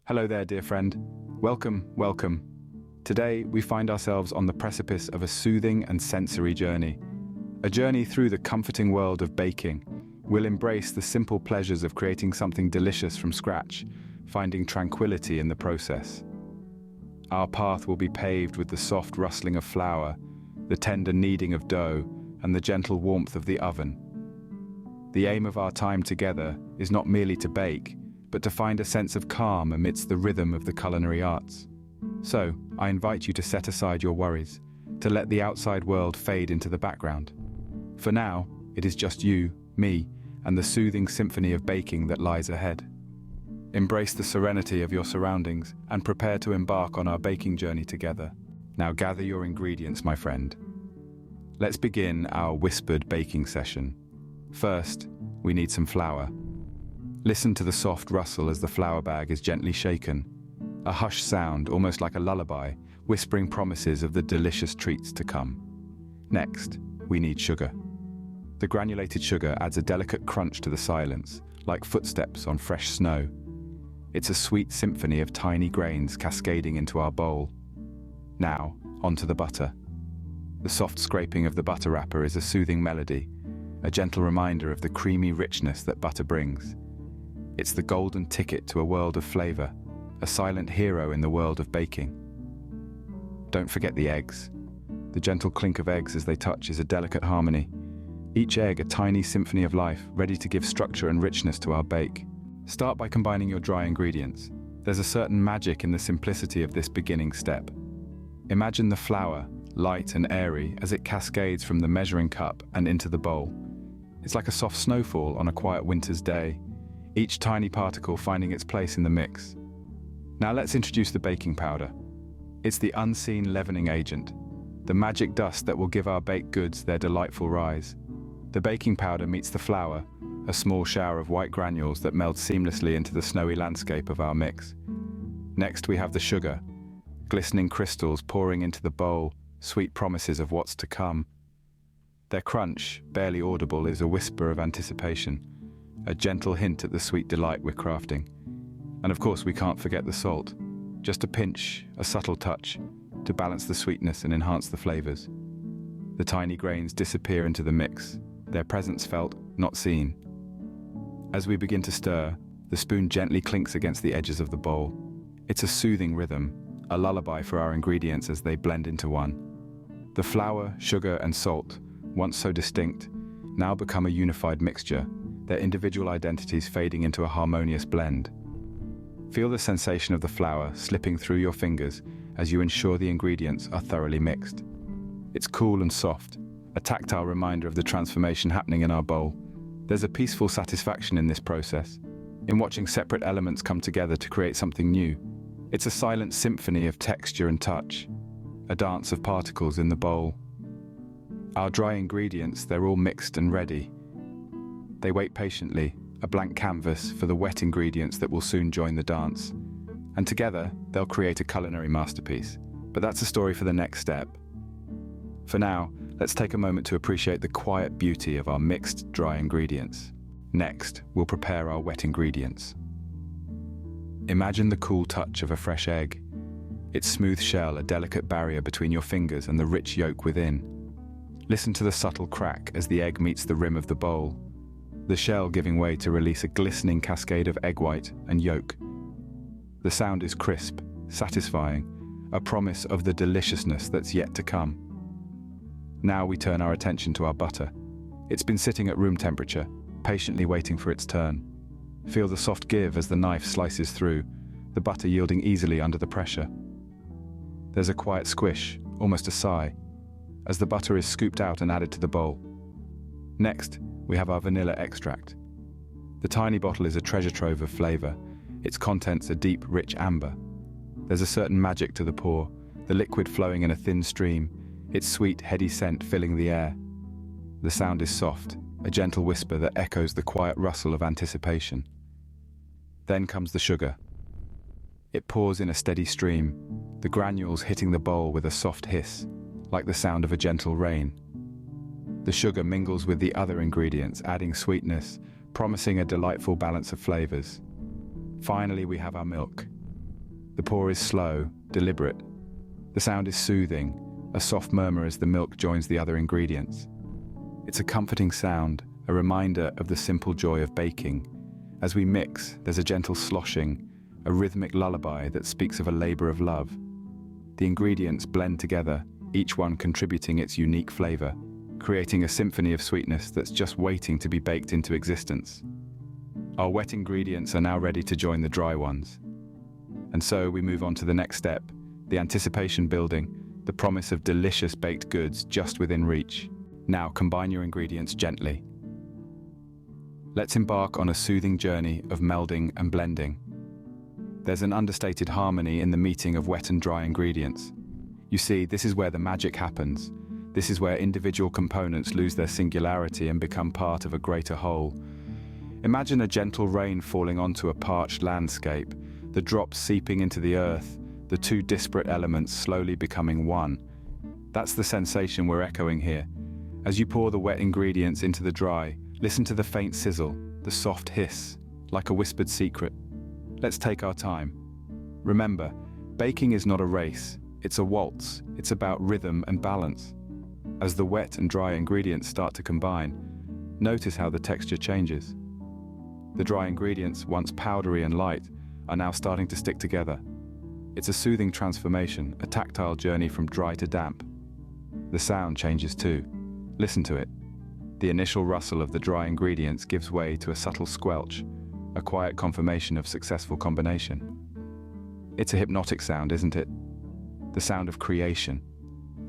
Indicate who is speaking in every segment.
Speaker 1: Hello there, dear friend. Welcome. Today, we find ourselves on the precipice of a soothing and sensory journey. A journey through the comforting world of baking. We'll embrace the simple pleasures of creating something delicious from scratch, finding tranquility in the process. Our path will be paved with the soft rustling of flour, the tender kneading of dough, and the gentle warmth of the oven. The aim of our time together is not merely to bake, but to find a sense of calm amidst the rhythm of the culinary arts. So, I invite you to set aside your worries, to let the outside world fade into the background. For now, it is just you, me, and the soothing symphony of baking that lies ahead. Embrace the serenity of your surroundings and prepare to embark on our baking journey together. Now gather your ingredients, my friend. Let's begin our whispered baking session. First, we need some flour. Listen to the soft rustle as the flour bag is gently shaken. A hushed sound, almost like a lullaby, whispering promises of the delicious treats to come. Next, we need sugar. The granulated sugar adds a delicate crunch to the silence, like footsteps on fresh snow. It's a sweet symphony of tiny grains cascading into our bowl. Now, onto the butter. The soft scraping of the butter wrapper is a soothing melody, a gentle reminder of the creamy richness that butter brings. It's the golden ticket to a world of flavor, a silent hero in the world of baking. Don't forget the eggs. The gentle clink of eggs as they touch is a delicate harmony. Each egg a tiny symphony of life, ready to give structure and richness to our bake. Start by combining your dry ingredients. There's a certain magic in the simplicity of this beginning step. Imagine the flour, light and airy, as it cascades from the measuring cup and into the bowl. It's like a soft snowfall on a quiet winter's day, each tiny particle finding its place in the mix. Now let's introduce the baking powder. It's the unseen leavening agent, the magic dust that will give our baked goods their delightful rise. The baking powder meets the flour, a small shower of white granules that meld seamlessly into the snowy landscape of our mix. Next we have the sugar, glistening crystals pouring into the bowl, sweet promises of what's to come. Their crunch, barely audible, is a whisper of anticipation, a gentle hint at the sweet delight we're crafting. And of course we can't forget the salt. Just a pinch, a subtle touch, to balance the sweetness and enhance the flavors. The tiny grains disappear into the mix, their presence felt, not seen. As we begin to stir, the spoon gently clinks against the edges of the bowl. It's a soothing rhythm, a lullaby for our ingredients as they blend into one. The flour, sugar, and salt, once so distinct, now become a unified mixture, their individual identities fading into a harmonious blend. Feel the sensation of the flour slipping through your fingers as you ensure the ingredients are thoroughly mixed. It's cool and soft, a tactile reminder of the transformation happening in our bowl. There's a peaceful satisfaction in this process, in watching separate elements come together to create something new. It's a silent symphony of texture and touch, a dance of particles in the bowl. Our dry ingredients, they're all mixed and ready. They wait patiently, a blank canvas for the wet ingredients that will soon join the dance. And together, they'll create a culinary masterpiece. But that's a story for the next step. For now, let's take a moment to appreciate the quiet beauty of our mixed dry ingredients. Next, we'll prepare our wet ingredients. Imagine the cool touch of a fresh egg. Its smooth shell, a delicate barrier between your fingers and the rich yolk within. Listen to the subtle crack as the egg meets the rim of the bowl, the shell giving way to release a glistening cascade of egg white and yolk. The sound is crisp, satisfying, a promise of the deliciousness that's yet to come. Now we turn our attention to our butter. It's been sitting at room temperature, patiently waiting for its turn. Feel the soft give as the knife slices through, the butter yielding easily under the pressure. There's a quiet squish, almost a sigh, as the butter is scooped out and added to the bowl. Next, we have our vanilla extract. The tiny bottle is a treasure trove of flavor, its contents a deep, rich amber. There's a certain magic to the pour, the liquid flowing in a thin stream, its sweet, heady scent filling the air. The sound is soft, a gentle whisper that echoes the quiet rustle of anticipation. Then comes the sugar. It pours in a steady stream, the granules hitting the bowl with a soft hiss, like the sound of a gentle rain. The sugar mingles with the other ingredients, adding sweetness, promising a delightful balance of flavors. Finally, we have our milk. The pour is slow, deliberate. The sound is soothing, a soft murmur as the milk joins the other ingredients. It's a comforting sound, a reminder of the simple joy of baking. As we mix, there's a gentle sloshing, a rhythmic lullaby that speaks of a labor of love. The ingredients blend together, each one contributing its unique flavor, creating a symphony of sweetness that's just waiting to be baked into existence. Our wet ingredients are now ready to join the dry ones. And so we move on to the next step, the anticipation building, the promise of delicious baked goods just within reach. Now combine your ingredients gently. Let's embark on a soothing journey of melding and blending. There's an understated harmony in the meeting of wet and dry ingredients. You see, this is where the magic happens. This is where individual components lose their singularity and become part of a greater whole. Imagine a gentle rain falling onto a parched landscape, the drops seeping into the earth, the two disparate elements slowly becoming one. That's the sensation we're echoing here. As you pour the wet ingredients into the dry, listen to the faint sizzle, the soft hiss, like a whispered secret. Let's take our time. Remember, baking is not a race, it's a waltz. It's about rhythm and balance. As the wet and dry ingredients start to combine, notice how the texture changes. The dry ingredients, once powdery and light, are now starting to stick together. It's a soothing transformation, a tactile journey from dry to damp. The sound changes too. Listen to it. The initial rustle of the dry ingredients gives way to a subtle squelch, a quiet confirmation of successful combination. It's a hypnotic sound, isn't it? The sound of creation,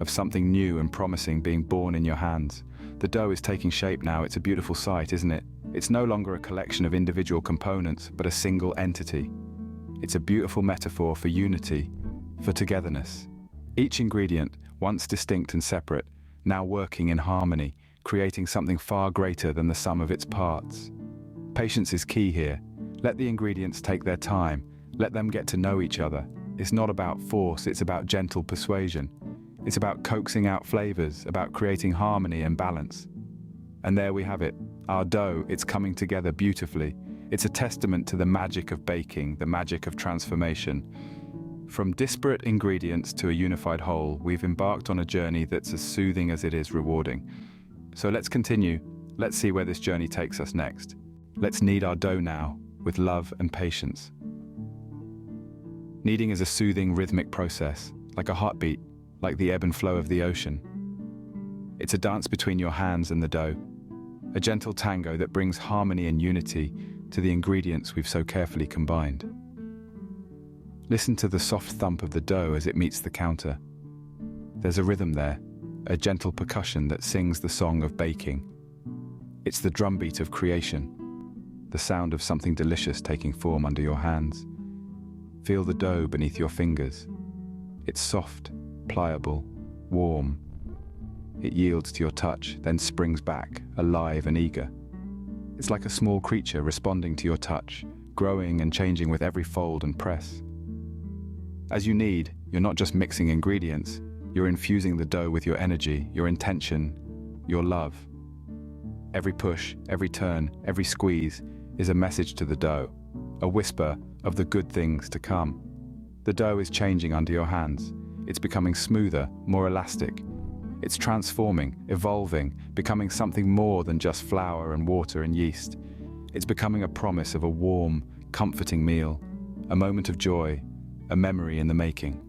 Speaker 1: of something new and promising being born in your hands. The dough is taking shape now. It's a beautiful sight, isn't it? It's no longer a collection of individual components, but a single entity. It's a beautiful metaphor for unity, for togetherness. Each ingredient, once distinct and separate, now working in harmony, creating something far greater than the sum of its parts. Patience is key here. Let the ingredients take their time. Let them get to know each other. It's not about force, it's about gentle persuasion. It's about coaxing out flavors, about creating harmony and balance. And there we have it, our dough. It's coming together beautifully. It's a testament to the magic of baking, the magic of transformation. From disparate ingredients to a unified whole, we've embarked on a journey that's as soothing as it is rewarding. So let's continue. Let's see where this journey takes us next. Let's knead our dough now, with love and patience. Kneading is a soothing, rhythmic process, like a heartbeat, like the ebb and flow of the ocean. It's a dance between your hands and the dough, a gentle tango that brings harmony and unity to the ingredients we've so carefully combined. Listen to the soft thump of the dough as it meets the counter. There's a rhythm there, a gentle percussion that sings the song of baking. It's the drumbeat of creation, the sound of something delicious taking form under your hands. Feel the dough beneath your fingers. It's soft, pliable, warm. It yields to your touch, then springs back, alive and eager. It's like a small creature responding to your touch, growing and changing with every fold and press. As you knead, you're not just mixing ingredients, you're infusing the dough with your energy, your intention, your love. Every push, every turn, every squeeze is a message to the dough, a whisper of the good things to come. The dough is changing under your hands. It's becoming smoother, more elastic. It's transforming, evolving, becoming something more than just flour and water and yeast. It's becoming a promise of a warm, comforting meal, a moment of joy, a memory in the making.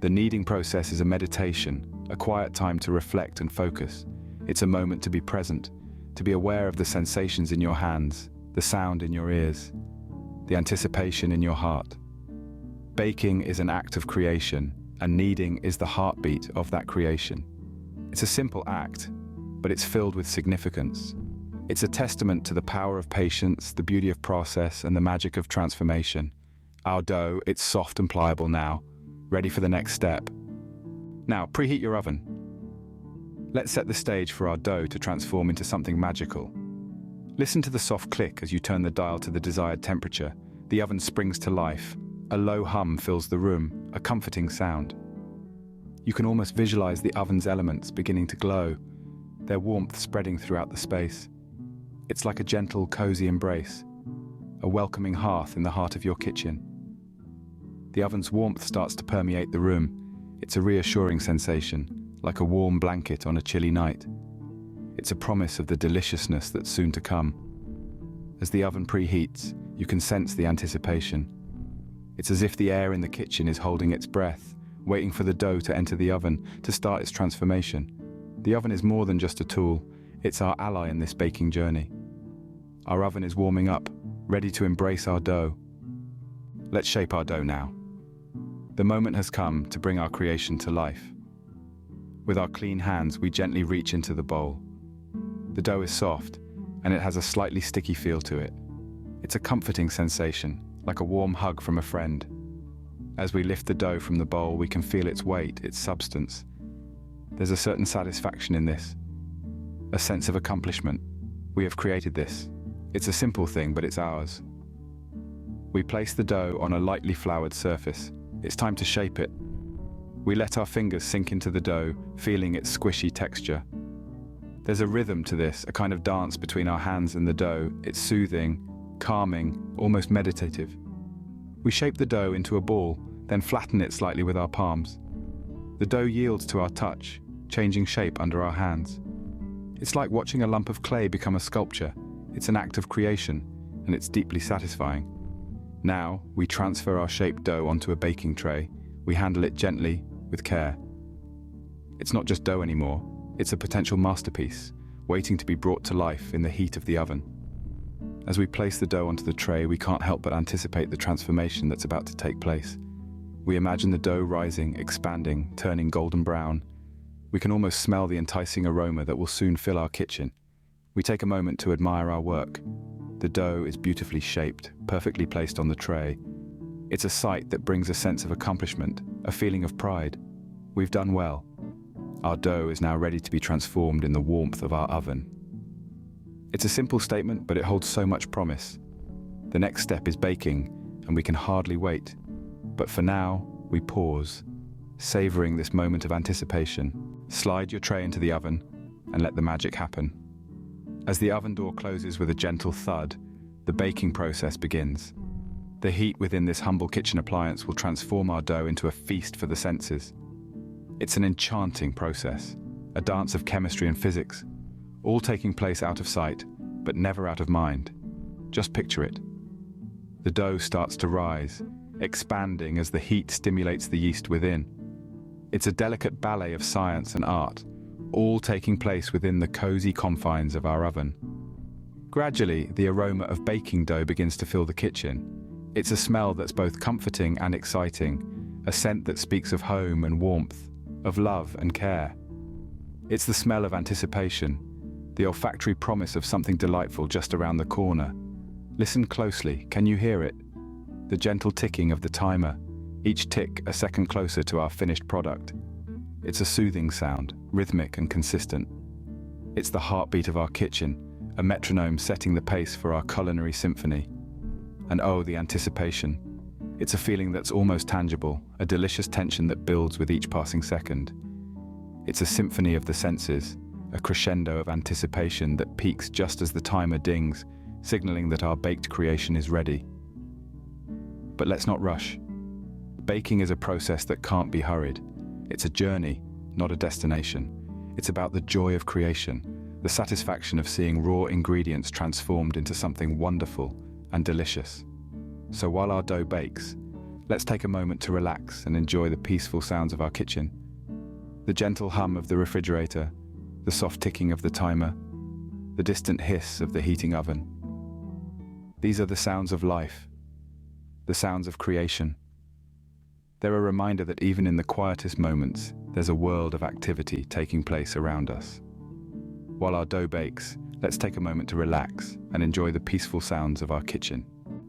Speaker 1: The kneading process is a meditation, a quiet time to reflect and focus. It's a moment to be present, to be aware of the sensations in your hands, the sound in your ears, the anticipation in your heart. Baking is an act of creation, and kneading is the heartbeat of that creation. It's a simple act, but it's filled with significance. It's a testament to the power of patience, the beauty of process, and the magic of transformation. Our dough, it's soft and pliable now, ready for the next step. Now, preheat your oven. Let's set the stage for our dough to transform into something magical. Listen to the soft click as you turn the dial to the desired temperature. The oven springs to life. A low hum fills the room, a comforting sound. You can almost visualize the oven's elements beginning to glow, their warmth spreading throughout the space. It's like a gentle, cozy embrace, a welcoming hearth in the heart of your kitchen. The oven's warmth starts to permeate the room. It's a reassuring sensation, like a warm blanket on a chilly night. It's a promise of the deliciousness that's soon to come. As the oven preheats, you can sense the anticipation. It's as if the air in the kitchen is holding its breath, waiting for the dough to enter the oven to start its transformation. The oven is more than just a tool, it's our ally in this baking journey. Our oven is warming up, ready to embrace our dough. Let's shape our dough now. The moment has come to bring our creation to life. With our clean hands, we gently reach into the bowl. The dough is soft, and it has a slightly sticky feel to it. It's a comforting sensation, like a warm hug from a friend. As we lift the dough from the bowl, we can feel its weight, its substance. There's a certain satisfaction in this, a sense of accomplishment. We have created this. It's a simple thing, but it's ours. We place the dough on a lightly floured surface. It's time to shape it. We let our fingers sink into the dough, feeling its squishy texture. There's a rhythm to this, a kind of dance between our hands and the dough. It's soothing, calming, almost meditative. We shape the dough into a ball, then flatten it slightly with our palms. The dough yields to our touch, changing shape under our hands. It's like watching a lump of clay become a sculpture. It's an act of creation, and it's deeply satisfying. Now, we transfer our shaped dough onto a baking tray. We handle it gently, with care. It's not just dough anymore. It's a potential masterpiece, waiting to be brought to life in the heat of the oven. As we place the dough onto the tray, we can't help but anticipate the transformation that's about to take place. We imagine the dough rising, expanding, turning golden brown. We can almost smell the enticing aroma that will soon fill our kitchen. We take a moment to admire our work. The dough is beautifully shaped, perfectly placed on the tray. It's a sight that brings a sense of accomplishment, a feeling of pride. We've done well. Our dough is now ready to be transformed in the warmth of our oven. It's a simple statement, but it holds so much promise. The next step is baking, and we can hardly wait. But for now, we pause, savoring this moment of anticipation. Slide your tray into the oven and let the magic happen. As the oven door closes with a gentle thud, the baking process begins. The heat within this humble kitchen appliance will transform our dough into a feast for the senses. It's an enchanting process, a dance of chemistry and physics, all taking place out of sight, but never out of mind. Just picture it. The dough starts to rise, expanding as the heat stimulates the yeast within. It's a delicate ballet of science and art, all taking place within the cozy confines of our oven. Gradually, the aroma of baking dough begins to fill the kitchen. It's a smell that's both comforting and exciting, a scent that speaks of home and warmth, of love and care. It's the smell of anticipation, the olfactory promise of something delightful just around the corner. Listen closely, can you hear it? The gentle ticking of the timer, each tick a second closer to our finished product. It's a soothing sound, rhythmic and consistent. It's the heartbeat of our kitchen, a metronome setting the pace for our culinary symphony. And oh, the anticipation. It's a feeling that's almost tangible, a delicious tension that builds with each passing second. It's a symphony of the senses, a crescendo of anticipation that peaks just as the timer dings, signaling that our baked creation is ready. But let's not rush. Baking is a process that can't be hurried. It's a journey, not a destination. It's about the joy of creation, the satisfaction of seeing raw ingredients transformed into something wonderful and delicious. So while our dough bakes, let's take a moment to relax and enjoy the peaceful sounds of our kitchen. The gentle hum of the refrigerator, the soft ticking of the timer, the distant hiss of the heating oven. These are the sounds of life, the sounds of creation. They're a reminder that even in the quietest moments, there's a world of activity taking place around us. While our dough bakes, let's take a moment to relax and enjoy the peaceful sounds of our kitchen.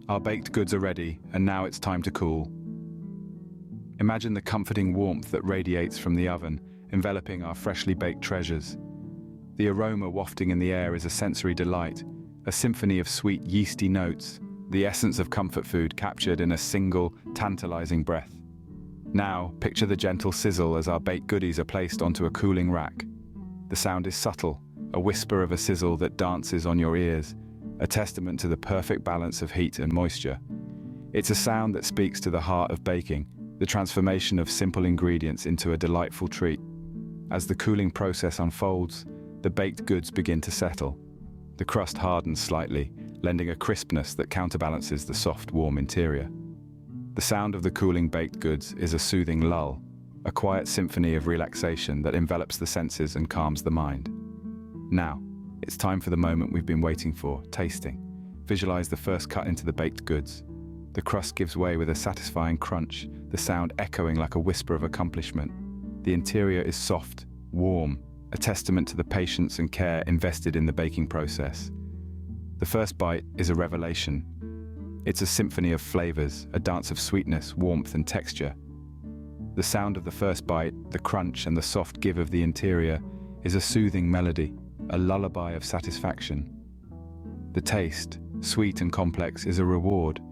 Speaker 1: Our baked goods are ready, and now it's time to cool. Imagine the comforting warmth that radiates from the oven, enveloping our freshly baked treasures. The aroma wafting in the air is a sensory delight, a symphony of sweet, yeasty notes, the essence of comfort food captured in a single, tantalizing breath. Now, picture the gentle sizzle as our baked goodies are placed onto a cooling rack. The sound is subtle, a whisper of a sizzle that dances on your ears, a testament to the perfect balance of heat and moisture. It's a sound that speaks to the heart of baking, the transformation of simple ingredients into a delightful treat. As the cooling process unfolds, the baked goods begin to settle. The crust hardens slightly, lending a crispness that counterbalances the soft, warm interior. The sound of the cooling baked goods is a soothing lull, a quiet symphony of relaxation that envelops the senses and calms the mind. Now, it's time for the moment we've been waiting for, tasting. Visualize the first cut into the baked goods. The crust gives way with a satisfying crunch, the sound echoing like a whisper of accomplishment. The interior is soft, warm, a testament to the patience and care invested in the baking process. The first bite is a revelation. It's a symphony of flavors, a dance of sweetness, warmth, and texture. The sound of the first bite, the crunch and the soft give of the interior, is a soothing melody, a lullaby of satisfaction. The taste, sweet and complex, is a reward,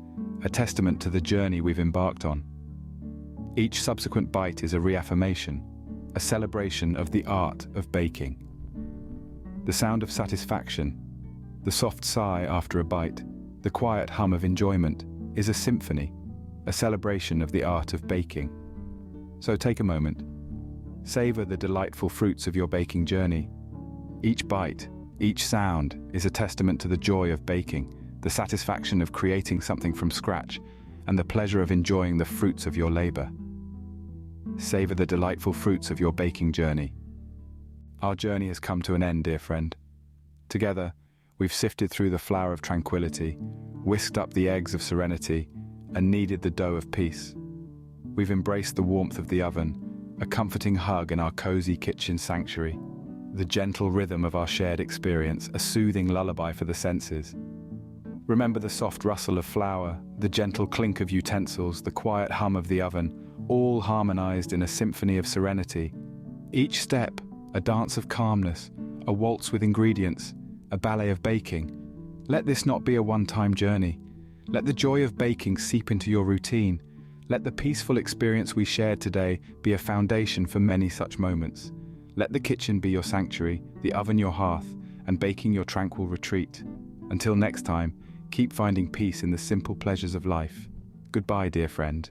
Speaker 1: a testament to the journey we've embarked on. Each subsequent bite is a reaffirmation, a celebration of the art of baking. The sound of satisfaction, the soft sigh after a bite, the quiet hum of enjoyment, is a symphony, a celebration of the art of baking. So take a moment. Savor the delightful fruits of your baking journey. Each bite, each sound is a testament to the joy of baking, the satisfaction of creating something from scratch, and the pleasure of enjoying the fruits of your labor. Savor the delightful fruits of your baking journey. Our journey has come to an end, dear friend. Together, we've sifted through the flour of tranquility, whisked up the eggs of serenity, and kneaded the dough of peace. We've embraced the warmth of the oven, a comforting hug in our cozy kitchen sanctuary, the gentle rhythm of our shared experience, a soothing lullaby for the senses. Remember the soft rustle of flour, the gentle clink of utensils, the quiet hum of the oven, all harmonized in a symphony of serenity. Each step, a dance of calmness, a waltz with ingredients, a ballet of baking. Let this not be a one-time journey. Let the joy of baking seep into your routine. Let the peaceful experience we shared today be a foundation for many such moments. Let the kitchen be your sanctuary, the oven your hearth, and baking your tranquil retreat. Until next time, keep finding peace in the simple pleasures of life. Goodbye, dear friend.